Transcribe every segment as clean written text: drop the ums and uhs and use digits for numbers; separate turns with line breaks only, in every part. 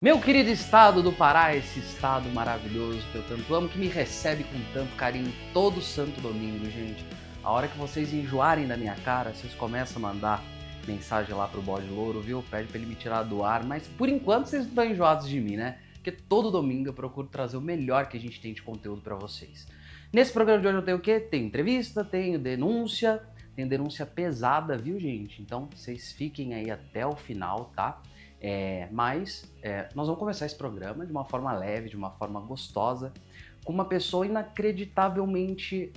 Meu querido estado do Pará, esse estado maravilhoso que eu tanto amo, que me recebe com tanto carinho todo santo domingo, gente. A hora que vocês enjoarem da minha cara, vocês começam a mandar mensagem lá pro Bode Louro, viu? Pede pra ele me tirar do ar, mas por enquanto vocês não estão enjoados de mim, né? Porque todo domingo eu procuro trazer o melhor que a gente tem de conteúdo pra vocês. Nesse programa de hoje eu tenho o quê? Tenho entrevista, tenho denúncia pesada, viu, gente? Então vocês fiquem aí até o final, tá? Mas nós vamos começar esse programa de uma forma leve, de uma forma gostosa, com uma pessoa inacreditavelmente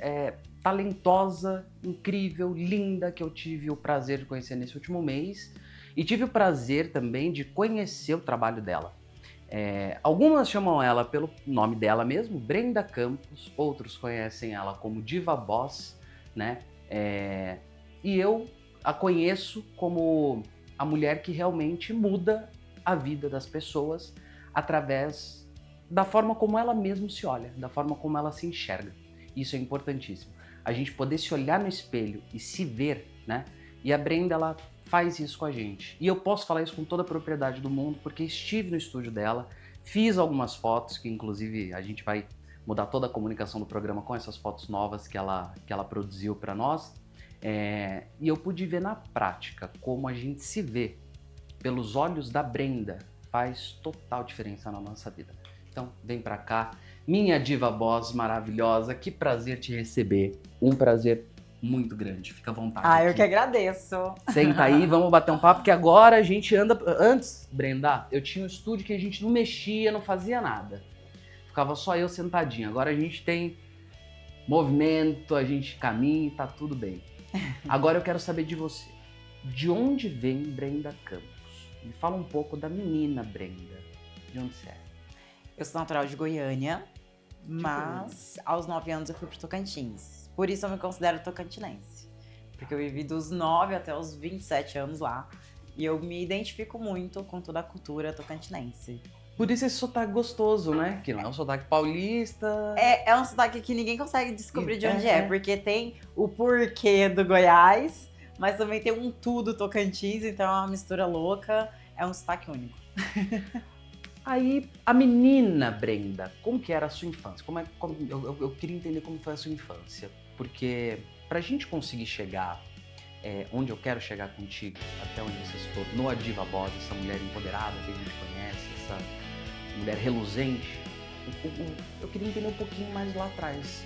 talentosa, incrível, linda, que eu tive o prazer de conhecer nesse último mês e tive o prazer também de conhecer o trabalho dela. Algumas chamam ela pelo nome dela mesmo, Brenda Campos, outros conhecem ela como Diva Boss, né? E eu a conheço como a mulher que realmente muda a vida das pessoas através da forma como ela mesma se olha, da forma como ela se enxerga. Isso é importantíssimo. A gente poder se olhar no espelho e se ver, né? E a Brenda, ela faz isso com a gente. E eu posso falar isso com toda a propriedade do mundo, porque estive no estúdio dela, fiz algumas fotos, que inclusive a gente vai mudar toda a comunicação do programa com essas fotos novas que ela produziu para nós. E eu pude ver na prática como a gente se vê pelos olhos da Brenda faz total diferença na nossa vida. Então, vem pra cá, minha diva boss maravilhosa, que prazer te receber, um prazer muito grande, fica à vontade aqui.
Eu que agradeço.
Senta aí, vamos bater um papo, que agora a gente anda... Antes, Brenda, eu tinha um estúdio que a gente não mexia, não fazia nada. Ficava só eu sentadinho. Agora a gente tem movimento, a gente caminha e tá tudo bem. Agora eu quero saber de você. De onde vem Brenda Campos? Me fala um pouco da menina Brenda. De onde você é?
Eu sou natural de Goiânia, mas aos 9 anos eu fui pro Tocantins. Por isso eu me considero tocantinense. Porque eu vivi dos 9 até os 27 anos lá. E eu me identifico muito com toda a cultura tocantinense.
Por isso esse sotaque gostoso, né? Que não é um sotaque paulista.
É um sotaque que ninguém consegue descobrir de onde é. Porque tem o porquê do Goiás, mas também tem um tudo Tocantins, então é uma mistura louca, é um sotaque único.
Aí, a menina Brenda, como que era a sua infância? Eu queria entender como foi a sua infância. Porque pra gente conseguir chegar onde eu quero chegar contigo, até onde você se tornou a Diva Boss, essa mulher empoderada que a gente conhece, essa mulher reluzente, eu queria entender um pouquinho mais lá atrás.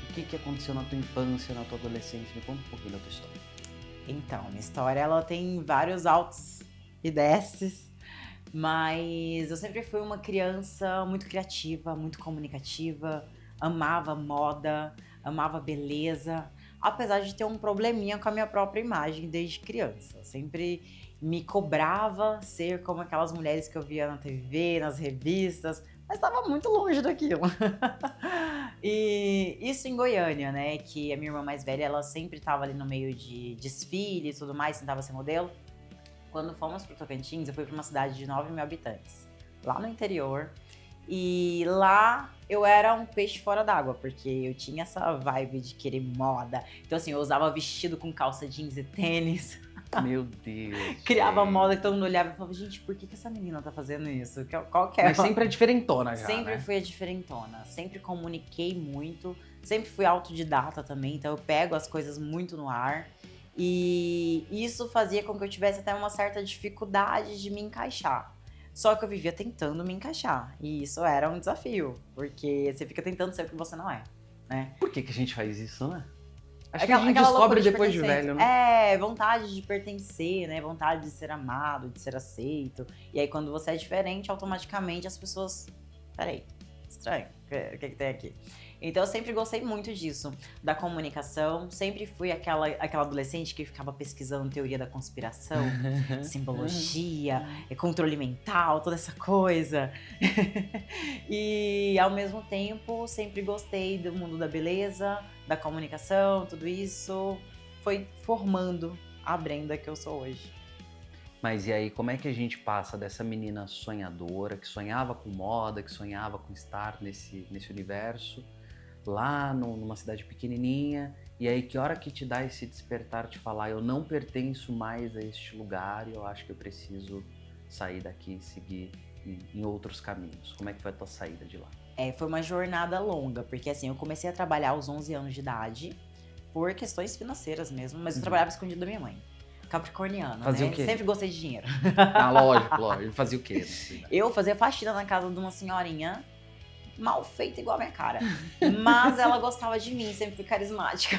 O que aconteceu na tua infância, na tua adolescência? Me conta um pouquinho da tua história.
Então, minha história ela tem vários altos e desces, mas eu sempre fui uma criança muito criativa, muito comunicativa, amava moda, amava beleza, apesar de ter um probleminha com a minha própria imagem desde criança. Eu sempre me cobrava ser como aquelas mulheres que eu via na TV, nas revistas, mas estava muito longe daquilo. E isso em Goiânia, né? Que a minha irmã mais velha, ela sempre estava ali no meio de desfile e tudo mais, tentava ser modelo. Quando fomos pro Tocantins, eu fui para uma cidade de 9 mil habitantes, lá no interior. E lá eu era um peixe fora d'água, porque eu tinha essa vibe de querer moda. Então assim, eu usava vestido com calça jeans e tênis.
Meu Deus.
Criava moda e todo mundo olhava e falava, gente, por que essa menina tá fazendo isso? Qual que é?
Mas sempre é diferentona já,
Sempre
né?
fui a diferentona, sempre comuniquei muito, sempre fui autodidata também, então eu pego as coisas muito no ar. E isso fazia com que eu tivesse até uma certa dificuldade de me encaixar. Só que eu vivia tentando me encaixar, e isso era um desafio, porque você fica tentando ser o que você não é, né?
Por que a gente faz isso, né? Acho
Aquela-
que a gente
aquela
descobre
loucura de
depois de
pertencer.
velho, né?
Vontade de pertencer, né? Vontade de ser amado, de ser aceito. E aí, quando você é diferente, automaticamente as pessoas... Peraí, estranho, o que tem aqui? Então, eu sempre gostei muito disso, da comunicação. Sempre fui aquela adolescente que ficava pesquisando teoria da conspiração, simbologia, controle mental, toda essa coisa. E, ao mesmo tempo, sempre gostei do mundo da beleza, da comunicação, tudo isso foi formando a Brenda que eu sou hoje.
Mas e aí, como é que a gente passa dessa menina sonhadora, que sonhava com moda, que sonhava com estar nesse universo, lá numa cidade pequenininha, e aí que hora que te dá esse despertar de falar, eu não pertenço mais a este lugar e eu acho que eu preciso sair daqui e seguir em outros caminhos? Como é que foi a tua saída de lá?
Foi uma jornada longa, porque assim, eu comecei a trabalhar aos 11 anos de idade, por questões financeiras mesmo, mas eu trabalhava escondido da minha mãe. Capricorniana,
Fazia
né?
o quê?
Sempre gostei de dinheiro.
Ah, lógico. Fazia o quê?
Eu fazia faxina na casa de uma senhorinha, mal feita igual a minha cara. Mas ela gostava de mim, sempre fui carismática.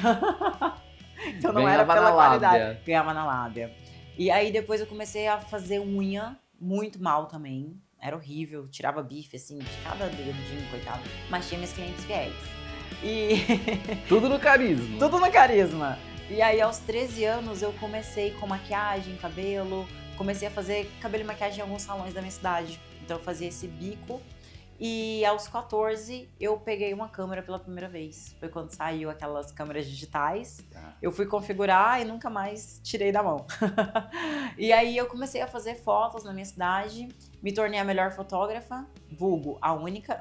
Então não era pela qualidade. Ganhava na lábia. E aí depois eu comecei a fazer unha, muito mal também. Era horrível, tirava bife assim de cada dedinho, coitado. Mas tinha meus clientes fiéis. E
Tudo no carisma.
tudo no carisma. E aí aos 13 anos eu comecei com maquiagem, cabelo. Comecei a fazer cabelo e maquiagem em alguns salões da minha cidade. Então eu fazia esse bico. E aos 14 eu peguei uma câmera pela primeira vez. Foi quando saiu aquelas câmeras digitais. Eu fui configurar e nunca mais tirei da mão. E aí eu comecei a fazer fotos na minha cidade. Me tornei a melhor fotógrafa, vulgo a única.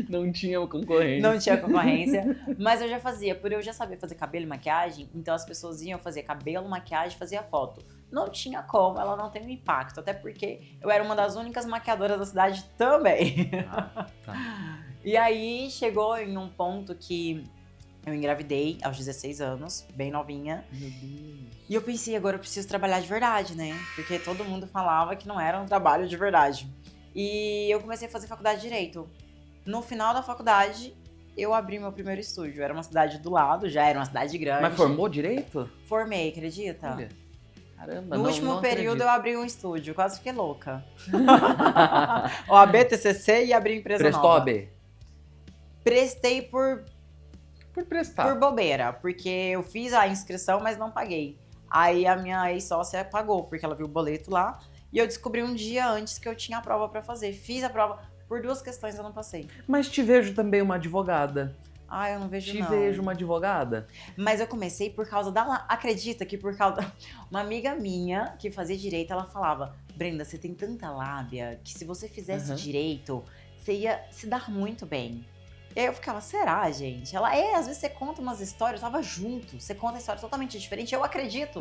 Não tinha concorrência.
Não tinha concorrência. Mas eu já fazia, por eu já saber fazer cabelo e maquiagem, então as pessoas iam fazer cabelo, maquiagem, fazia foto. Não tinha como, ela não tem um impacto. Até porque eu era uma das únicas maquiadoras da cidade também.
Tá.
E aí chegou em um ponto que eu engravidei aos 16 anos, bem novinha.
Meu Deus.
E eu pensei, agora eu preciso trabalhar de verdade, né? Porque todo mundo falava que não era um trabalho de verdade. E eu comecei a fazer faculdade de Direito. No final da faculdade, eu abri meu primeiro estúdio. Era uma cidade do lado, já era uma cidade grande.
Mas formou direito?
Formei, acredita?
Olha, caramba,
No último
não
período
acredito.
eu abri um estúdio, quase fiquei louca. OAB, TCC e abri empresa
Prestou
nova.
AB?
Prestei por
Prestar.
bobeira, porque eu fiz a inscrição, mas não paguei. Aí a minha ex-sócia pagou, porque ela viu o boleto lá. E eu descobri um dia antes que eu tinha a prova pra fazer. Fiz a prova, por 2 questões eu não passei.
Mas te vejo também uma advogada.
Ah, eu não vejo
Te
não.
vejo uma advogada.
Mas eu comecei por causa da... Acredita que por causa... Uma amiga minha que fazia direito, ela falava: Brenda, você tem tanta lábia que se você fizesse direito, você ia se dar muito bem. E aí eu ficava, será, gente? Ela, às vezes você conta umas histórias, eu tava junto, você conta história totalmente diferente, eu acredito.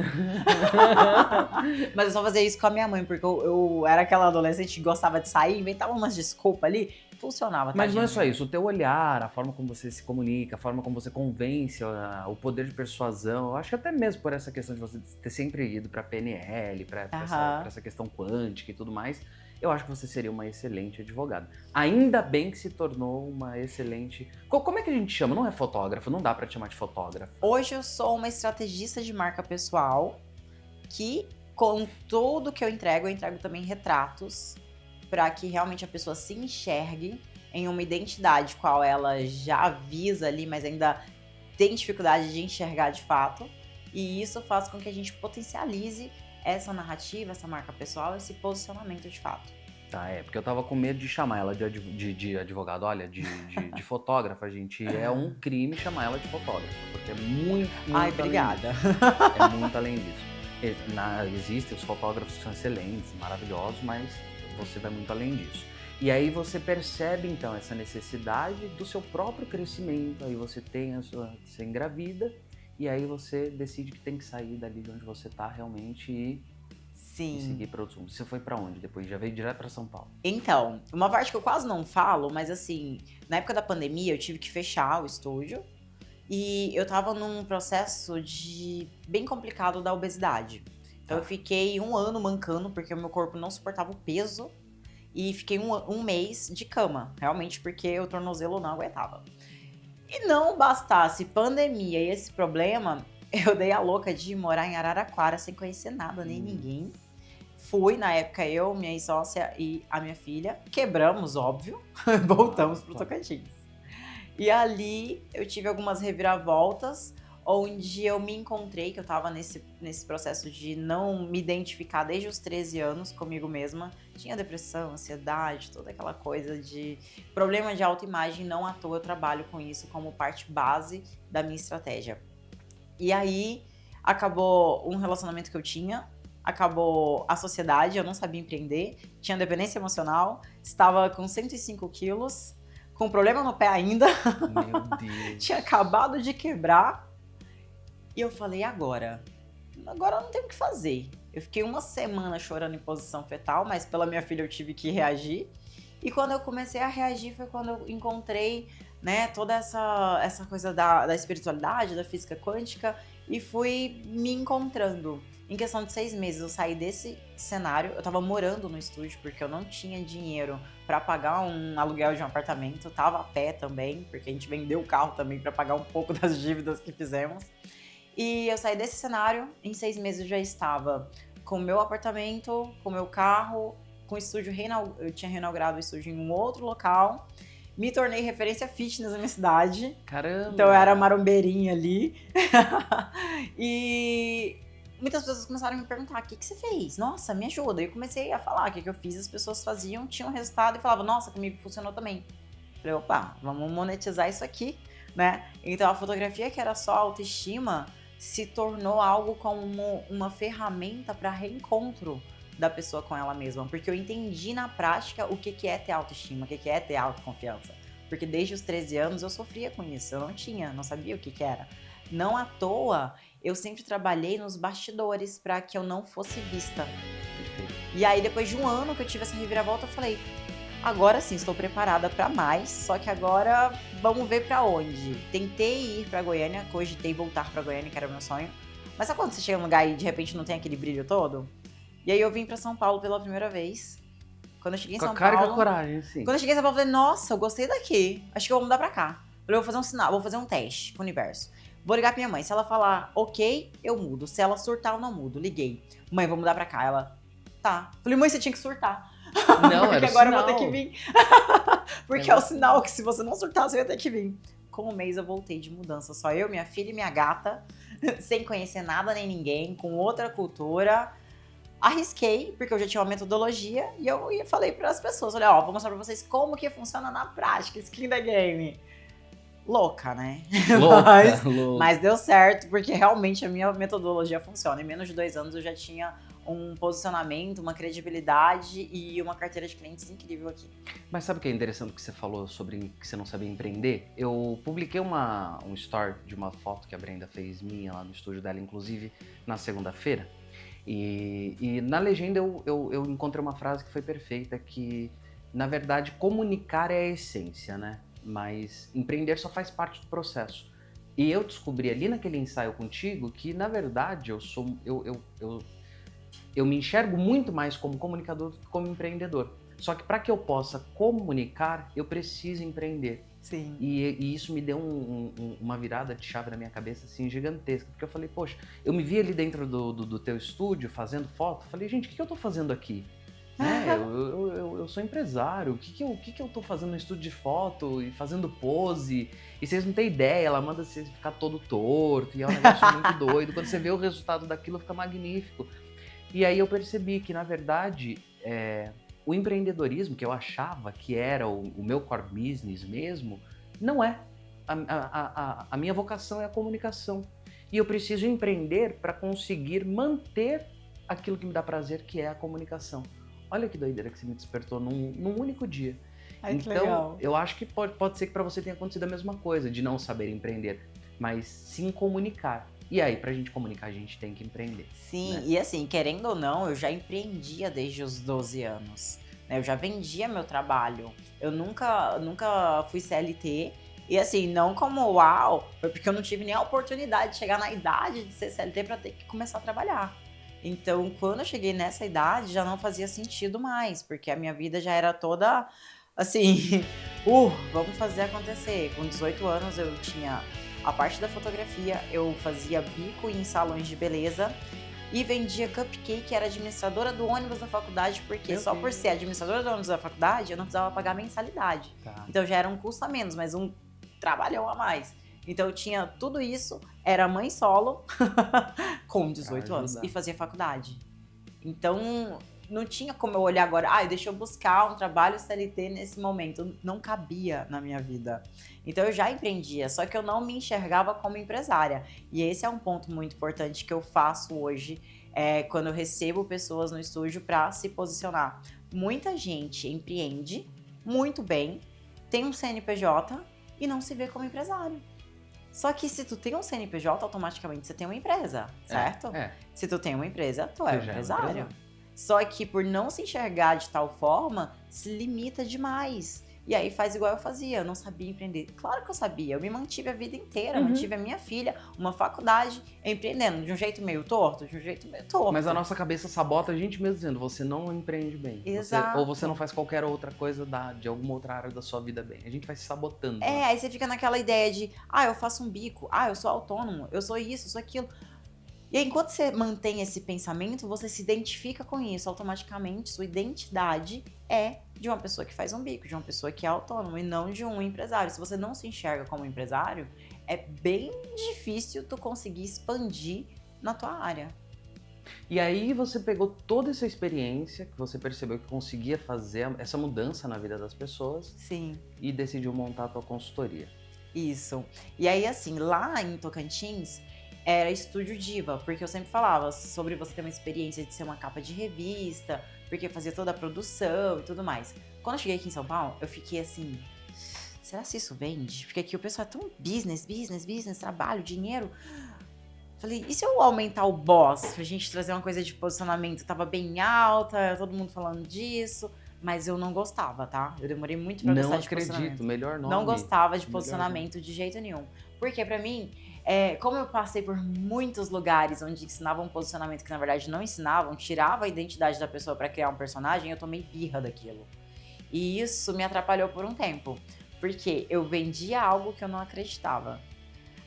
Mas eu só fazia isso com a minha mãe, porque eu era aquela adolescente que gostava de sair, inventava umas desculpas ali, funcionava.
Mas não é só isso, o teu olhar, a forma como você se comunica, a forma como você convence, o poder de persuasão, eu acho que até mesmo por essa questão de você ter sempre ido pra PNL, pra essa questão quântica e tudo mais, eu acho que você seria uma excelente advogada. Ainda bem que se tornou uma excelente... Como é que a gente chama? Não é fotógrafo, não dá pra te chamar de fotógrafo.
Hoje eu sou uma estrategista de marca pessoal que, com tudo que eu entrego também retratos para que realmente a pessoa se enxergue em uma identidade qual ela já visa ali, mas ainda tem dificuldade de enxergar de fato. E isso faz com que a gente potencialize essa narrativa, essa marca pessoal, esse posicionamento de fato.
Tá, porque eu tava com medo de chamar ela de advogado, olha, de fotógrafa, gente. É um crime chamar ela de fotógrafa, porque é muito
Ai,
além
obrigada.
disso. É muito além disso. Existem os fotógrafos que são excelentes, maravilhosos, mas você vai muito além disso. E aí você percebe, então, essa necessidade do seu próprio crescimento, aí você você engravida, e aí você decide que tem que sair dali de onde você tá realmente e seguir para outros rumos. Você foi para onde depois? Já veio direto para São Paulo?
Então, uma parte que eu quase não falo, mas assim, na época da pandemia eu tive que fechar o estúdio e eu tava num processo bem complicado da obesidade. Então eu fiquei 1 ano mancando porque o meu corpo não suportava o peso e fiquei um mês de cama, realmente porque o tornozelo não aguentava. E não bastasse pandemia e esse problema, eu dei a louca de morar em Araraquara sem conhecer nada, nem ninguém. Fui, na época, eu, minha ex-sócia e a minha filha. Quebramos, óbvio. Voltamos pro Tocantins. E ali eu tive algumas reviravoltas, onde eu me encontrei, que eu tava nesse processo de não me identificar desde os 13 anos comigo mesma. Tinha depressão, ansiedade, toda aquela coisa de problema de autoimagem. Não à toa eu trabalho com isso como parte base da minha estratégia. E aí acabou um relacionamento que eu tinha, acabou a sociedade, eu não sabia empreender, tinha dependência emocional, estava com 105 quilos, com problema no pé ainda.
Meu Deus.
Tinha acabado de quebrar. E eu falei, agora? Agora eu não tenho o que fazer. Eu fiquei uma semana chorando em posição fetal, mas pela minha filha eu tive que reagir. E quando eu comecei a reagir foi quando eu encontrei, né, toda essa coisa da espiritualidade, da física quântica, e fui me encontrando. Em questão de 6 meses eu saí desse cenário, eu tava morando no estúdio porque eu não tinha dinheiro pra pagar um aluguel de um apartamento, tava a pé também, porque a gente vendeu o carro também pra pagar um pouco das dívidas que fizemos. E eu saí desse cenário, em 6 meses eu já estava com o meu apartamento, com o meu carro, com o estúdio, eu tinha reinaugurado o estúdio em um outro local, me tornei referência fitness na minha cidade.
Caramba!
Então eu era marombeirinha ali. E muitas pessoas começaram a me perguntar, o que você fez? Nossa, me ajuda. E eu comecei a falar o que eu fiz, as pessoas faziam, tinham resultado e falavam, nossa, comigo funcionou também. Falei, opa, vamos monetizar isso aqui, né? Então a fotografia que era só autoestima se tornou algo como uma ferramenta para reencontro da pessoa com ela mesma, porque eu entendi na prática o que é ter autoestima, o que é ter autoconfiança, porque desde os 13 anos eu sofria com isso, eu não sabia o que era. Não à toa, eu sempre trabalhei nos bastidores para que eu não fosse vista. E aí depois de um ano que eu tive essa reviravolta, eu falei, agora sim, estou preparada para mais, só que agora vamos ver para onde. Tentei ir para Goiânia, cogitei voltar para Goiânia, que era o meu sonho. Mas sabe quando você chega num lugar e de repente não tem aquele brilho todo? E aí eu vim para São Paulo pela primeira vez. Quando eu cheguei em São Paulo...
Com a cara e com a coragem, sim.
Quando eu cheguei em São Paulo, eu falei, nossa, eu gostei daqui. Acho que eu vou mudar pra cá. Eu vou fazer um sinal, vou fazer um teste com o universo. Vou ligar pra minha mãe. Se ela falar ok, eu mudo. Se ela surtar, eu não mudo. Liguei. Mãe, vou mudar pra cá. Ela, tá. Falei, mãe, você tinha que surtar.
Não,
porque
era
agora
sinal.
eu vou ter que vir. Porque é o sinal que se você não surtar, você vai ter que vir. Com um mês eu voltei de mudança. Só eu, minha filha e minha gata. Sem conhecer nada nem ninguém. Com outra cultura. Arrisquei, porque eu já tinha uma metodologia. E eu falei para as pessoas. Olha, ó, vou mostrar pra vocês como que funciona na prática. Skin the game. Louca, né?
Louca.
Mas deu certo, porque realmente a minha metodologia funciona. Em menos de 2 anos eu já tinha um posicionamento, uma credibilidade e uma carteira de clientes incrível aqui.
Mas sabe o que é interessante que você falou sobre que você não sabia empreender? Eu publiquei um story de uma foto que a Brenda fez minha lá no estúdio dela, inclusive, na segunda-feira. E na legenda eu encontrei uma frase que foi perfeita, que, na verdade, comunicar é a essência, né? Mas empreender só faz parte do processo. E eu descobri ali naquele ensaio contigo que, na verdade, eu me enxergo muito mais como comunicador do que como empreendedor. Só que para que eu possa comunicar, eu preciso empreender.
Sim.
E isso me deu uma virada de chave na minha cabeça assim, gigantesca. Porque eu falei, poxa, eu me vi ali dentro do teu estúdio fazendo foto. Falei, gente, o que eu tô fazendo aqui? Né? Eu sou empresário, o que eu tô fazendo no estúdio de foto e fazendo pose? E vocês não têm ideia, ela manda você ficar todo torto e é um negócio muito doido. Quando você vê o resultado daquilo, fica magnífico. E aí eu percebi que, na verdade, o empreendedorismo, que eu achava que era o meu core business mesmo, não é. A minha vocação é a comunicação. E eu preciso empreender para conseguir manter aquilo que me dá prazer, que é a comunicação. Olha que doideira que você me despertou num único dia.
Ai, que
então,
legal.
eu acho que pode ser que para você tenha acontecido a mesma coisa, de não saber empreender, mas sim comunicar. E aí, pra gente comunicar, a gente tem que empreender.
Sim,
né?
E assim, querendo ou não, eu já empreendia desde os 12 anos. Né? Eu já vendia meu trabalho. Eu nunca fui CLT. E assim, não como uau, foi porque eu não tive nem a oportunidade de chegar na idade de ser CLT para ter que começar a trabalhar. Então, quando eu cheguei nessa idade, já não fazia sentido mais, porque a minha vida já era toda assim, vamos fazer acontecer. Com 18 anos eu tinha a parte da fotografia, eu fazia bico em salões de beleza e vendia cupcake, era administradora do ônibus da faculdade, porque
Meu
só
Deus.
por ser administradora do ônibus da faculdade, eu não precisava pagar mensalidade.
Tá.
Então já era um custo a menos, mas um trabalhão a mais. Então eu tinha tudo isso, era mãe solo, com 18 anos,
ajudar.
e fazia faculdade. Então não tinha como eu olhar agora, deixa eu buscar um trabalho CLT nesse momento. Não cabia na minha vida. Então eu já empreendia, só que eu não me enxergava como empresária. E esse é um ponto muito importante que eu faço hoje, quando eu recebo pessoas no estúdio para se posicionar. Muita gente empreende muito bem, tem um CNPJ e não se vê como empresário. Só que se tu tem um CNPJ, automaticamente você tem uma empresa, certo? Se tu tem uma empresa, tu é um empresário. Só que por não se enxergar de tal forma, se limita demais. E aí faz igual eu fazia, eu não sabia empreender. Claro que eu sabia, eu me mantive a vida inteira, mantive a minha filha, uma faculdade, empreendendo de um jeito meio torto, de um jeito meio torto.
Mas a nossa cabeça sabota a gente mesmo dizendo, você não empreende bem.
Exato.
Ou você não faz qualquer outra coisa de alguma outra área da sua vida bem. A gente vai se sabotando.
Aí você fica naquela ideia de, eu faço um bico, eu sou autônomo, eu sou isso, eu sou aquilo. E aí, enquanto você mantém esse pensamento, você se identifica com isso. Automaticamente, sua identidade é de uma pessoa que faz um bico, de uma pessoa que é autônoma e não de um empresário. Se você não se enxerga como empresário, é bem difícil tu conseguir expandir na tua área.
E aí você pegou toda essa experiência, que você percebeu que conseguia fazer essa mudança na vida das pessoas.
Sim.
E decidiu montar a tua consultoria.
Isso. E aí, assim, lá em Tocantins, era Estúdio Diva, porque eu sempre falava sobre você ter uma experiência de ser uma capa de revista, porque fazia toda a produção e tudo mais. Quando eu cheguei aqui em São Paulo, eu fiquei assim, será que isso vende? Porque aqui o pessoal é tão business, trabalho, dinheiro. Falei, e se eu aumentar o boss pra gente trazer uma coisa de posicionamento? Tava bem alta, todo mundo falando disso, mas eu não gostava, tá? Eu demorei muito pra gostar de posicionamento.
Não acredito, melhor nome.
Não gostava de posicionamento de jeito nenhum. Porque pra mim, como eu passei por muitos lugares onde ensinavam posicionamento que na verdade não ensinavam, tirava a identidade da pessoa pra criar um personagem, eu tomei birra daquilo. E isso me atrapalhou por um tempo. Porque eu vendia algo que eu não acreditava.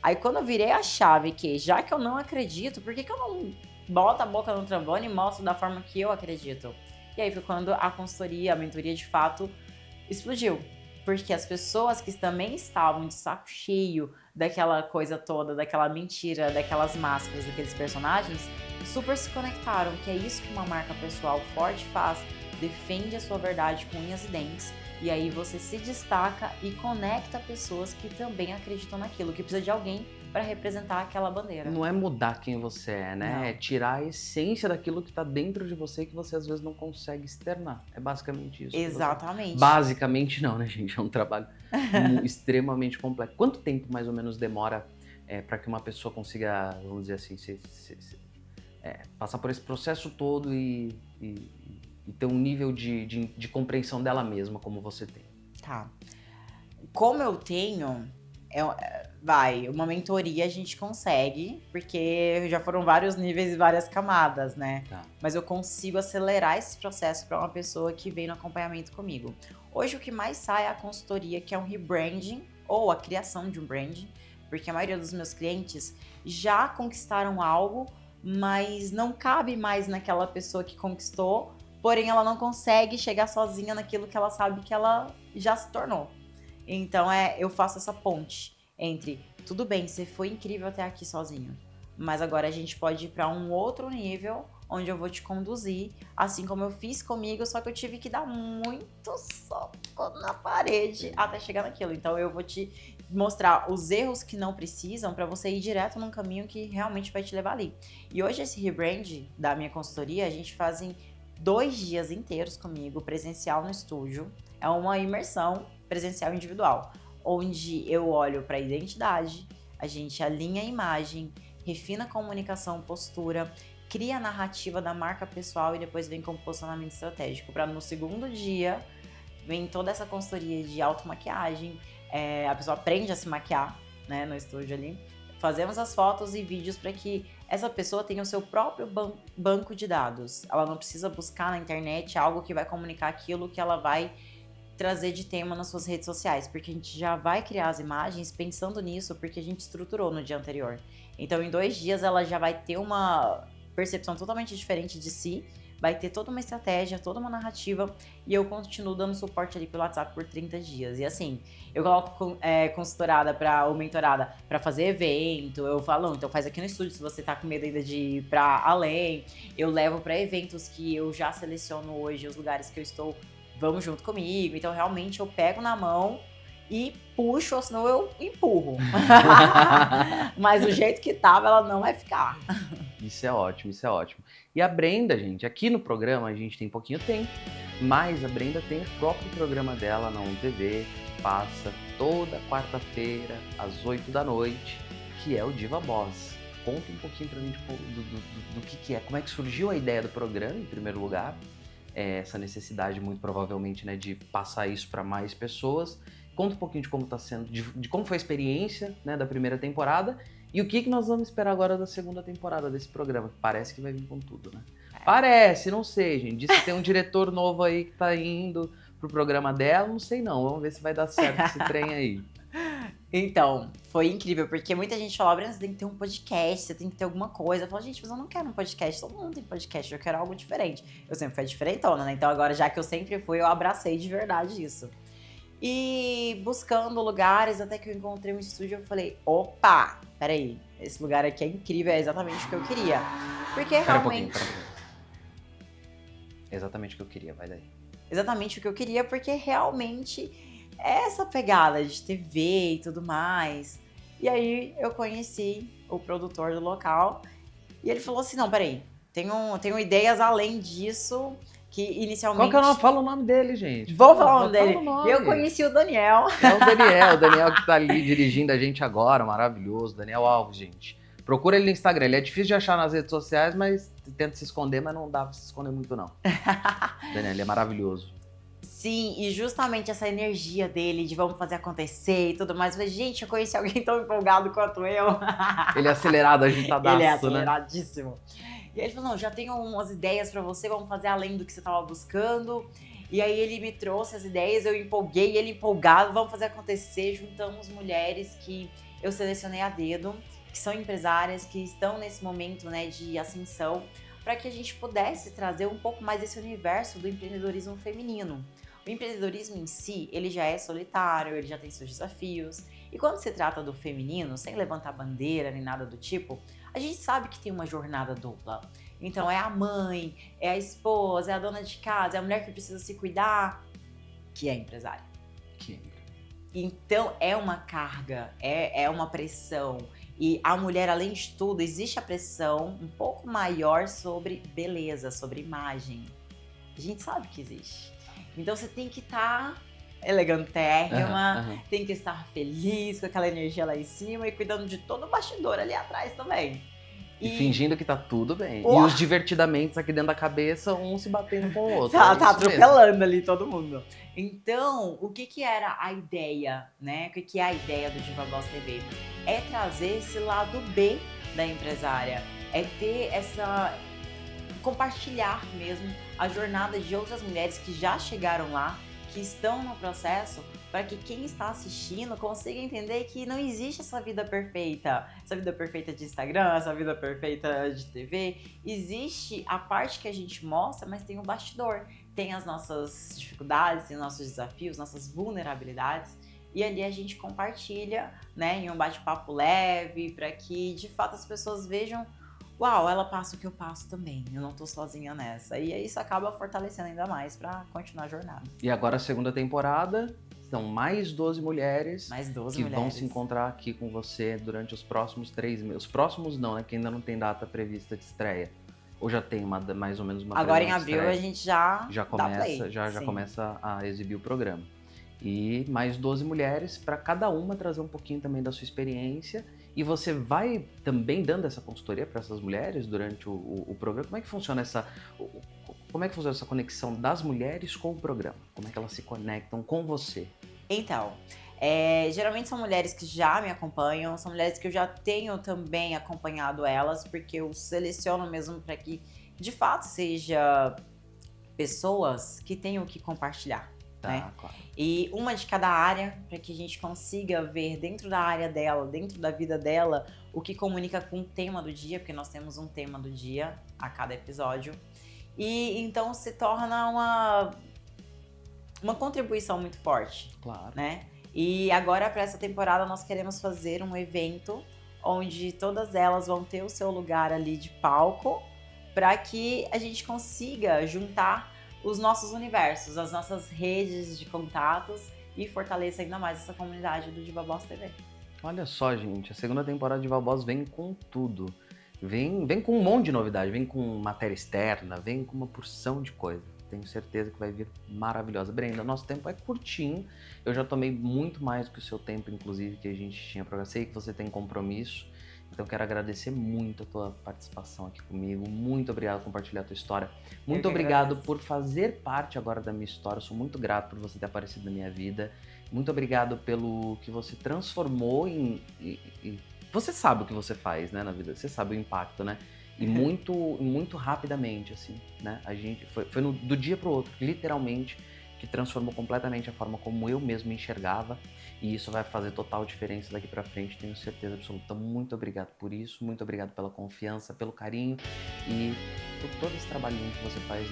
Aí quando eu virei a chave que, já que eu não acredito, por que eu não boto a boca no trombone e mostro da forma que eu acredito? E aí foi quando a consultoria, a mentoria de fato explodiu. Porque as pessoas que também estavam de saco cheio daquela coisa toda, daquela mentira, daquelas máscaras, daqueles personagens, super se conectaram, que é isso que uma marca pessoal forte faz, defende a sua verdade com unhas e dentes, e aí você se destaca e conecta pessoas que também acreditam naquilo, que precisa de alguém para representar aquela bandeira.
Não é mudar quem você é, né?
Não.
É tirar a essência daquilo que tá dentro de você que você às vezes não consegue externar. É basicamente isso.
Exatamente.
Basicamente não, né, gente? É um trabalho extremamente complexo. Quanto tempo mais ou menos demora para que uma pessoa consiga, vamos dizer assim, passar por esse processo todo e ter um nível de compreensão dela mesma como você tem?
Tá. Como eu tenho, uma mentoria a gente consegue, porque já foram vários níveis e várias camadas, né?
Tá.
Mas eu consigo acelerar esse processo para uma pessoa que vem no acompanhamento comigo. Hoje o que mais sai é a consultoria, que é um rebranding ou a criação de um branding, porque a maioria dos meus clientes já conquistaram algo, mas não cabe mais naquela pessoa que conquistou, porém ela não consegue chegar sozinha naquilo que ela sabe que ela já se tornou. Então eu faço essa ponte entre, tudo bem, você foi incrível até aqui sozinho, mas agora a gente pode ir para um outro nível, onde eu vou te conduzir, assim como eu fiz comigo, só que eu tive que dar muito soco na parede até chegar naquilo. Então eu vou te mostrar os erros que não precisam para você ir direto num caminho que realmente vai te levar ali. E hoje esse rebrand da minha consultoria, a gente faz em 2 dias inteiros comigo, presencial no estúdio. É uma imersão presencial individual, onde eu olho para a identidade, a gente alinha a imagem, refina a comunicação, postura, cria a narrativa da marca pessoal e depois vem com o posicionamento estratégico. Para no segundo dia, vem toda essa consultoria de automaquiagem, a pessoa aprende a se maquiar, né, no estúdio ali. Fazemos as fotos e vídeos para que essa pessoa tenha o seu próprio banco de dados. Ela não precisa buscar na internet algo que vai comunicar aquilo que ela vai trazer de tema nas suas redes sociais, porque a gente já vai criar as imagens pensando nisso, porque a gente estruturou no dia anterior. Então, em 2 dias, ela já vai ter uma percepção totalmente diferente de si, vai ter toda uma estratégia, toda uma narrativa, e eu continuo dando suporte ali pelo WhatsApp por 30 dias. E assim, eu coloco consultorada ou mentorada para fazer evento, eu falo, então faz aqui no estúdio se você tá com medo ainda de ir pra além, eu levo para eventos que eu já seleciono hoje, os lugares que eu estou, vamos junto comigo. Então, realmente, eu pego na mão e puxo, ou senão eu empurro. Mas do jeito que tava, ela não vai ficar.
Isso é ótimo, isso é ótimo. E a Brenda, gente, aqui no programa a gente tem pouquinho tempo, mas a Brenda tem o próprio programa dela na ONU TV, passa toda quarta-feira, às 8 da noite, que é o Diva Boss. Conta um pouquinho pra mim do que é, como é que surgiu a ideia do programa, em primeiro lugar, essa necessidade, muito provavelmente, né, de passar isso para mais pessoas. Conta um pouquinho de como está sendo, de como foi a experiência, né, da primeira temporada e o que nós vamos esperar agora da segunda temporada desse programa, que parece que vai vir com tudo, né? Parece, não sei, gente. Diz que tem um diretor novo aí que tá indo pro programa dela, não sei não. Vamos ver se vai dar certo esse trem aí.
Então, foi incrível, porque muita gente falou, Bruna, você tem que ter um podcast, você tem que ter alguma coisa. Eu falo, gente, mas eu não quero um podcast, todo mundo tem podcast, eu quero algo diferente. Eu sempre fui diferentona, né? Então agora, já que eu sempre fui, eu abracei de verdade isso. E buscando lugares, até que eu encontrei um estúdio, eu falei, opa, peraí, esse lugar aqui é incrível, é exatamente o que eu queria. Porque realmente...
Pera um pouquinho. Exatamente o que eu queria, vai daí.
Exatamente o que eu queria, porque realmente é essa pegada de TV e tudo mais. E aí eu conheci o produtor do local e ele falou assim, não, peraí, tenho ideias além disso, que inicialmente...
Qual que é o nome? Fala o nome dele, gente.
Vou falar o nome dele.
Fala o nome.
Eu conheci o Daniel.
É o Daniel que tá ali dirigindo a gente agora, maravilhoso. Daniel Alves, gente. Procura ele no Instagram, ele é difícil de achar nas redes sociais, mas tenta se esconder, mas não dá pra se esconder muito não. Daniel, ele é maravilhoso.
Sim, e justamente essa energia dele de vamos fazer acontecer e tudo mais. Eu falei, gente, eu conheci alguém tão empolgado quanto eu.
Ele é acelerado, agitadaço,
Ele é
né?
aceleradíssimo. E aí ele falou, não, já tenho umas ideias pra você, vamos fazer além do que você tava buscando. E aí ele me trouxe as ideias, eu empolguei, ele empolgado, vamos fazer acontecer. Juntamos mulheres que eu selecionei a dedo, que são empresárias, que estão nesse momento, né, de ascensão, para que a gente pudesse trazer um pouco mais desse universo do empreendedorismo feminino. O empreendedorismo em si, ele já é solitário, ele já tem seus desafios. E quando se trata do feminino, sem levantar bandeira nem nada do tipo, a gente sabe que tem uma jornada dupla. Então é a mãe, é a esposa, é a dona de casa, é a mulher que precisa se cuidar, que é empresária. Então é uma carga, é uma pressão. E a mulher, além de tudo, existe a pressão um pouco maior sobre beleza, sobre imagem. A gente sabe que existe. Então você tem que estar elegantérrima, tem que estar feliz com aquela energia lá em cima e cuidando de todo o bastidor ali atrás também.
E fingindo que tá tudo bem. E os divertidamentos aqui dentro da cabeça, um se batendo com o outro.
Tá atropelando ali todo mundo. Então, o que era a ideia, né? O que é a ideia do Diva Boss TV? É trazer esse lado B da empresária. É ter essa... compartilhar mesmo a jornada de outras mulheres que já chegaram lá, que estão no processo, para que quem está assistindo consiga entender que não existe essa vida perfeita de Instagram, essa vida perfeita de TV. Existe a parte que a gente mostra, mas tem o bastidor, tem as nossas dificuldades, tem os nossos desafios, nossas vulnerabilidades, e ali a gente compartilha, né, em um bate-papo leve, para que de fato as pessoas vejam, uau, ela passa o que eu passo também, eu não tô sozinha nessa. E isso acaba fortalecendo ainda mais para continuar a jornada.
E agora a segunda temporada, são mais 12 mulheres que vão se encontrar aqui com você durante os próximos 3 meses. Os próximos não, né? Que ainda não tem data prevista de estreia. Ou já tem mais ou menos uma
agora em abril a gente já
começa a exibir o programa. E mais 12 mulheres, para cada uma trazer um pouquinho também da sua experiência. E você vai também dando essa consultoria para essas mulheres durante o programa? Como é que funciona essa conexão das mulheres com o programa? Como é que elas se conectam com você?
Então, geralmente são mulheres que já me acompanham, são mulheres que eu já tenho também acompanhado elas, porque eu seleciono mesmo para que, de fato, seja pessoas que tenham que compartilhar. Né?
Claro.
E uma de cada área, para que a gente consiga ver dentro da área dela, dentro da vida dela, o que comunica com o tema do dia, porque nós temos um tema do dia a cada episódio. E então se torna uma contribuição muito forte.
Claro.
Né? E agora, para essa temporada, nós queremos fazer um evento onde todas elas vão ter o seu lugar ali de palco, para que a gente consiga juntar os nossos universos, as nossas redes de contatos e fortaleça ainda mais essa comunidade do Diva Boss TV.
Olha só, gente, a segunda temporada de Diva Boss vem com tudo. Vem com um monte de novidade, vem com matéria externa, vem com uma porção de coisa. tenho certeza que vai vir maravilhosa. Brenda, nosso tempo é curtinho, eu já tomei muito mais do que o seu tempo, inclusive, que a gente tinha para você, sei que você tem compromisso, então quero agradecer muito a tua participação aqui comigo, muito obrigado por compartilhar a tua história, muito obrigado por fazer parte agora da minha história, eu sou muito grato por você ter aparecido na minha vida, muito obrigado pelo que você transformou em você sabe o que você faz, né, na vida, você sabe o impacto, né? E muito rapidamente, assim, né? A gente foi do dia pro outro, literalmente, que transformou completamente a forma como eu mesmo enxergava. E isso vai fazer total diferença daqui pra frente, tenho certeza absoluta. Então, muito obrigado por isso, muito obrigado pela confiança, pelo carinho e por todo esse trabalhinho que você faz,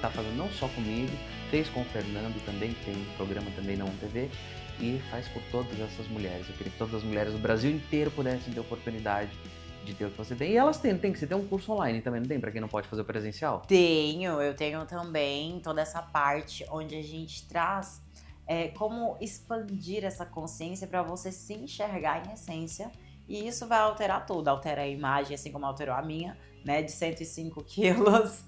tá fazendo não só comigo, fez com o Fernando também, que tem um programa também na ONTV, e faz por todas essas mulheres. Eu queria que todas as mulheres do Brasil inteiro pudessem ter oportunidade de ter o que você tem. E elas têm que você tem um curso online também, não tem? Pra quem não pode fazer o presencial?
Eu tenho também toda essa parte onde a gente traz como expandir essa consciência para você se enxergar em essência. E isso vai alterar tudo, altera a imagem, assim como alterou a minha, né, de 105 quilos.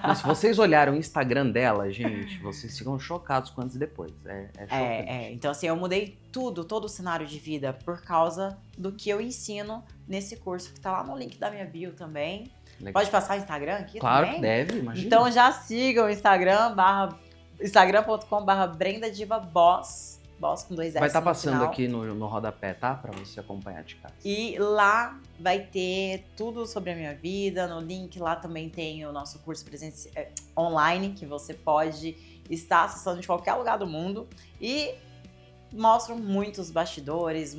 Mas se vocês olharem o Instagram dela, gente, vocês ficam chocados com antes e depois. É chocante.
Então assim, eu mudei todo o cenário de vida por causa do que eu ensino nesse curso, que tá lá no link da minha bio também. Legal. Pode passar o Instagram aqui
claro
também?
Claro que deve, imagina.
Então já sigam o instagram.com/BrendaDivaBoss. Boss com 2 S.
Vai estar passando aqui no rodapé, tá? Pra você acompanhar de casa.
E lá vai ter tudo sobre a minha vida. No link lá também tem o nosso curso online, que você pode estar acessando de qualquer lugar do mundo. E mostram muitos bastidores,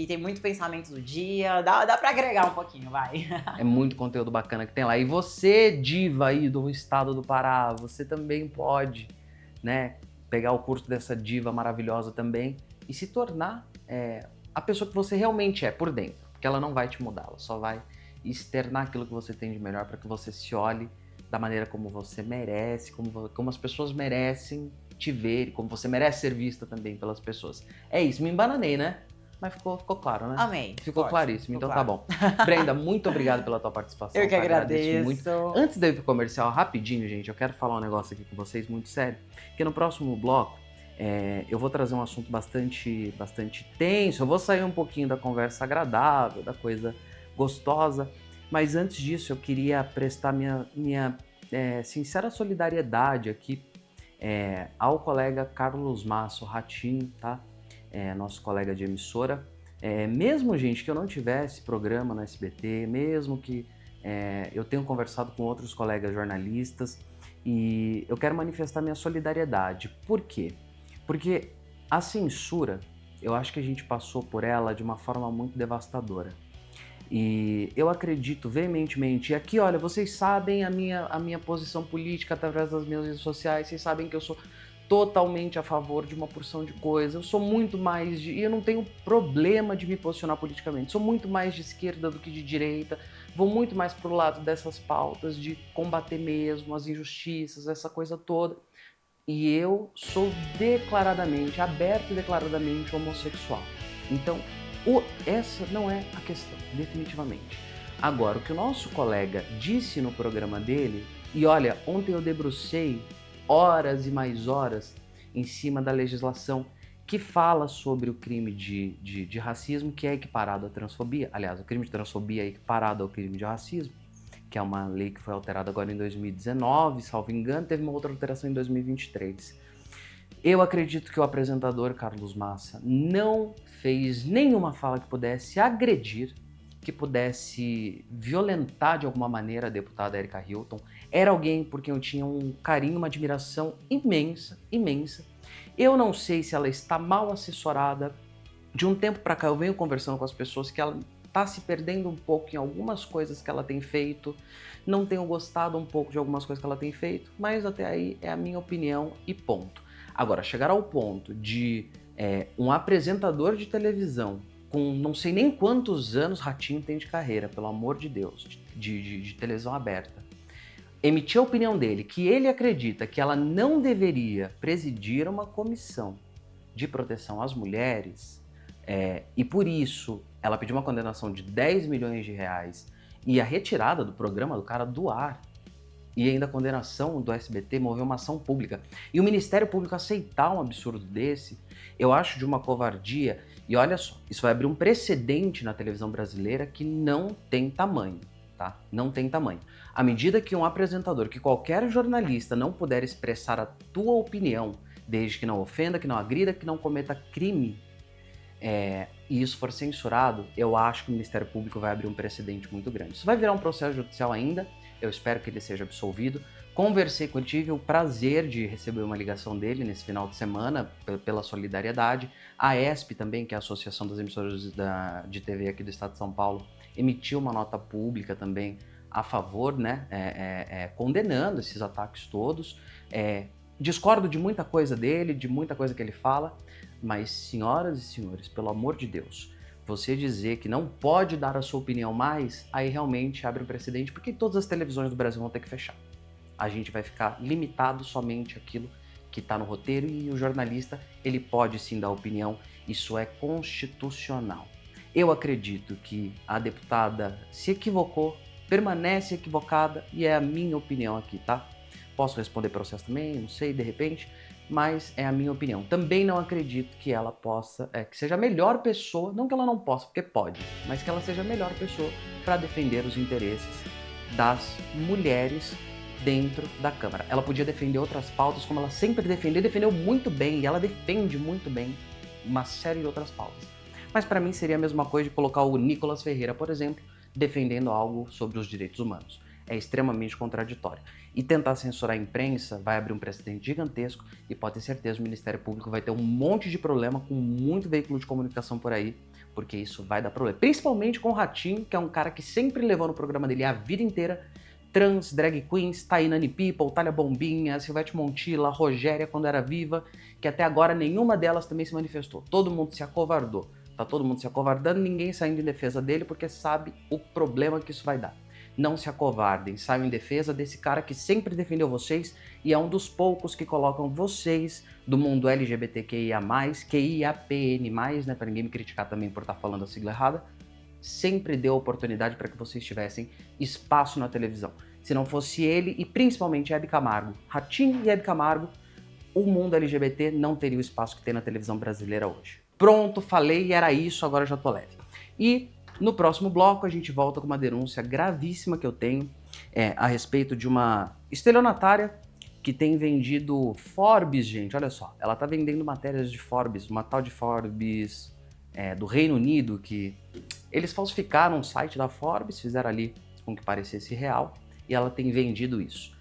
tem muito pensamento do dia. Dá pra agregar um pouquinho, vai.
É muito conteúdo bacana que tem lá. E você, diva aí do estado do Pará, você também pode, né? Pegar o curso dessa diva maravilhosa também e se tornar a pessoa que você realmente é por dentro. Porque ela não vai te mudar, ela só vai externar aquilo que você tem de melhor para que você se olhe da maneira como você merece, como as pessoas merecem te ver, como você merece ser vista também pelas pessoas. É isso, me embananei, né? Mas ficou claro, né?
Amei.
Ficou claríssimo, então claro. Tá bom. Brenda, muito obrigado pela tua participação.
Eu que agradeço.
Muito. Antes de eu ir pro comercial, rapidinho, gente, eu quero falar um negócio aqui com vocês muito sério, que no próximo bloco eu vou trazer um assunto bastante tenso, eu vou sair um pouquinho da conversa agradável, da coisa gostosa, mas antes disso eu queria prestar minha sincera solidariedade aqui ao colega Carlos Massa, o Ratinho, tá? Nosso colega de emissora. Mesmo, gente, que eu não tivesse programa no SBT, mesmo que eu tenha conversado com outros colegas jornalistas, e eu quero manifestar minha solidariedade. Por quê? Porque a censura, eu acho que a gente passou por ela de uma forma muito devastadora. E eu acredito veementemente, e aqui, olha, vocês sabem a minha posição política através das minhas redes sociais, vocês sabem que eu sou totalmente a favor de uma porção de coisas, eu sou muito mais e eu não tenho problema de me posicionar politicamente, sou muito mais de esquerda do que de direita, vou muito mais pro lado dessas pautas de combater mesmo as injustiças, essa coisa toda. E eu sou aberto e declaradamente homossexual. Então, essa não é a questão, definitivamente. Agora, o que o nosso colega disse no programa dele, e olha, ontem eu debrucei horas e mais horas em cima da legislação que fala sobre o crime de racismo, que é equiparado à transfobia. Aliás, o crime de transfobia é equiparado ao crime de racismo, que é uma lei que foi alterada agora em 2019, salvo engano, teve uma outra alteração em 2023. Eu acredito que o apresentador Carlos Massa não fez nenhuma fala que pudesse agredir, que pudesse violentar de alguma maneira a deputada Erika Hilton. Era alguém por quem eu tinha um carinho, uma admiração imensa, imensa. Eu não sei se ela está mal assessorada. De um tempo para cá eu venho conversando com as pessoas que ela está se perdendo um pouco em algumas coisas que ela tem feito. Não tenho gostado um pouco de algumas coisas que ela tem feito, mas até aí é a minha opinião e ponto. Agora, chegar ao ponto de um apresentador de televisão com não sei nem quantos anos Ratinho tem de carreira, pelo amor de Deus, de televisão aberta, emitir a opinião dele, que ele acredita que ela não deveria presidir uma comissão de proteção às mulheres, e por isso ela pediu uma condenação de 10 milhões de reais e a retirada do programa do cara do ar. E ainda a condenação do SBT moveu uma ação pública. E o Ministério Público aceitar um absurdo desse, eu acho de uma covardia. E olha só, isso vai abrir um precedente na televisão brasileira que não tem tamanho, tá? Não tem tamanho. À medida que um apresentador, que qualquer jornalista não puder expressar a tua opinião, desde que não ofenda, que não agrida, que não cometa crime, e isso for censurado, eu acho que o Ministério Público vai abrir um precedente muito grande. Isso vai virar um processo judicial ainda, eu espero que ele seja absolvido. Conversei com ele, tive o prazer de receber uma ligação dele nesse final de semana, pela solidariedade. A ESP também, que é a Associação das Emissoras de TV aqui do Estado de São Paulo, emitiu uma nota pública também a favor, né, condenando esses ataques todos. Discordo de muita coisa dele, de muita coisa que ele fala, mas, senhoras e senhores, pelo amor de Deus, você dizer que não pode dar a sua opinião mais, aí realmente abre um precedente, porque todas as televisões do Brasil vão ter que fechar. A gente vai ficar limitado somente àquilo que está no roteiro e o jornalista, ele pode sim dar opinião, isso é constitucional. Eu acredito que a deputada se equivocou, permanece equivocada e é a minha opinião aqui, tá? Posso responder processo também, não sei, de repente, mas é a minha opinião. Também não acredito que ela possa, que seja a melhor pessoa, não que ela não possa, porque pode, mas que ela seja a melhor pessoa para defender os interesses das mulheres dentro da Câmara. Ela podia defender outras pautas, como ela sempre defendeu muito bem, e ela defende muito bem uma série de outras pautas. Mas para mim seria a mesma coisa de colocar o Nicolas Ferreira, por exemplo, defendendo algo sobre os direitos humanos. É extremamente contraditório. E tentar censurar a imprensa vai abrir um precedente gigantesco e pode ter certeza o Ministério Público vai ter um monte de problema com muito veículo de comunicação por aí, porque isso vai dar problema. Principalmente com o Ratinho, que é um cara que sempre levou no programa dele a vida inteira trans, drag queens, Tainani People, Thalia Bombinha, Silvete Montilla, Rogéria quando era viva, que até agora nenhuma delas também se manifestou. Todo mundo se acovardou. Tá todo mundo se acovardando, ninguém saindo em defesa dele porque sabe o problema que isso vai dar. Não se acovardem, saiam em defesa desse cara que sempre defendeu vocês e é um dos poucos que colocam vocês do mundo LGBTQIA+, QIAPN+, né, para ninguém me criticar também por estar falando a sigla errada, sempre deu oportunidade para que vocês tivessem espaço na televisão. Se não fosse ele e principalmente Hebe Camargo, Ratinho e Hebe Camargo, o mundo LGBT não teria o espaço que tem na televisão brasileira hoje. Pronto, falei, era isso, agora já tô leve. E no próximo bloco a gente volta com uma denúncia gravíssima que eu tenho a respeito de uma estelionatária que tem vendido Forbes, gente, olha só. Ela tá vendendo matérias de Forbes, uma tal de Forbes do Reino Unido, que eles falsificaram o site da Forbes, fizeram ali com que parecesse real, e ela tem vendido isso.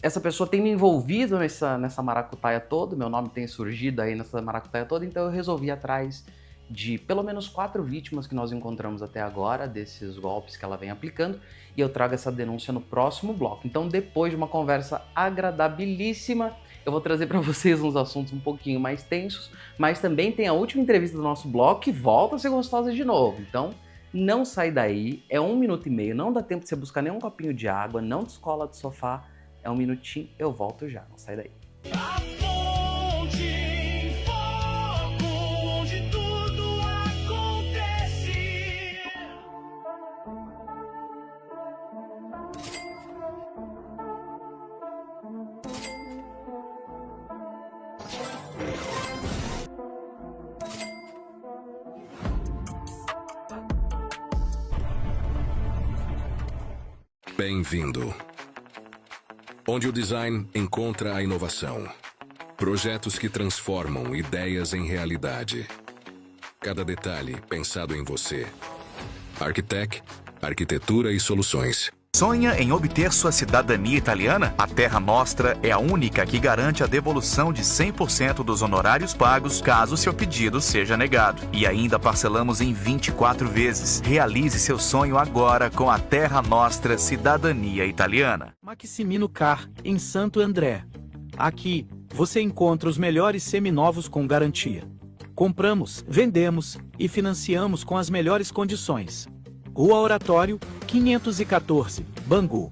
Essa pessoa tem me envolvido nessa maracutaia toda, meu nome tem surgido aí nessa maracutaia toda, então eu resolvi ir atrás de pelo menos 4 vítimas que nós encontramos até agora, desses golpes que ela vem aplicando, e eu trago essa denúncia no próximo bloco. Então, depois de uma conversa agradabilíssima, eu vou trazer para vocês uns assuntos um pouquinho mais tensos, mas também tem a última entrevista do nosso bloco que volta a ser gostosa de novo. Então, não sai daí, é 1 minuto e meio, não dá tempo de você buscar nenhum copinho de água, não descola do sofá, é 1 minutinho, eu volto já, não sai daí.
Bem-vindo. Onde o design encontra a inovação. Projetos que transformam ideias em realidade. Cada detalhe pensado em você. Arquitec, arquitetura e soluções.
Sonha em obter sua cidadania italiana? A Terra Nostra é a única que garante a devolução de 100% dos honorários pagos caso seu pedido seja negado. E ainda parcelamos em 24 vezes. Realize seu sonho agora com a Terra Nostra Cidadania Italiana.
Maximino Car, em Santo André. Aqui, você encontra os melhores seminovos com garantia. Compramos, vendemos e financiamos com as melhores condições. Rua Oratório, 514, Bangu.